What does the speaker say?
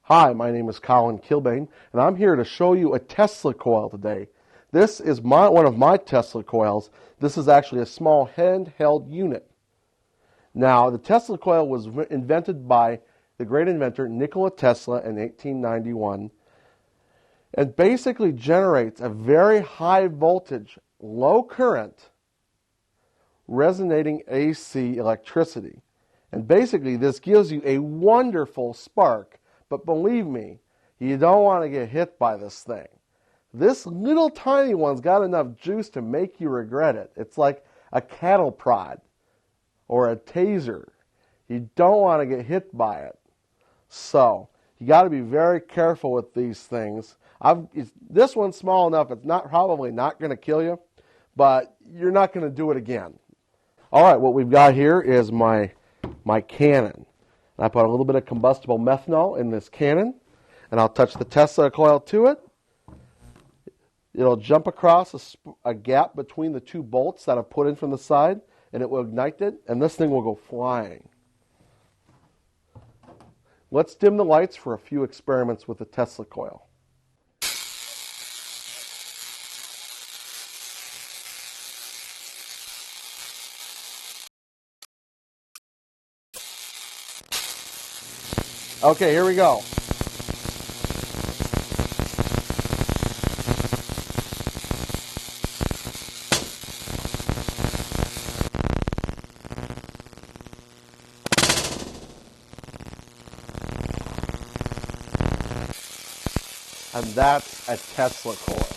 Hi, my name is Colin Kilbane, and I'm here to show you a Tesla coil today. This is one of my Tesla coils. This is actually a small handheld unit. Now, the Tesla coil was invented by the great inventor Nikola Tesla in 1891 and basically generates a very high voltage, low current, resonating AC electricity. And basically this gives you a wonderful spark, but believe me, you don't want to get hit by this thing. This little tiny one's got enough juice to make you regret it. It's like a cattle prod or a taser. You don't want to get hit by it. So you got to be very careful with these things. This one's small enough, it's probably not going to kill you, but you're not going to do it again. All right, what we've got here is my cannon. I put a little bit of combustible methanol in this cannon, and I'll touch the Tesla coil to it. It'll jump across a gap between the two bolts that I've put in from the side, and it will ignite it, and this thing will go flying. Let's dim the lights for a few experiments with the Tesla coil. Okay, here we go. And that's a Tesla coil.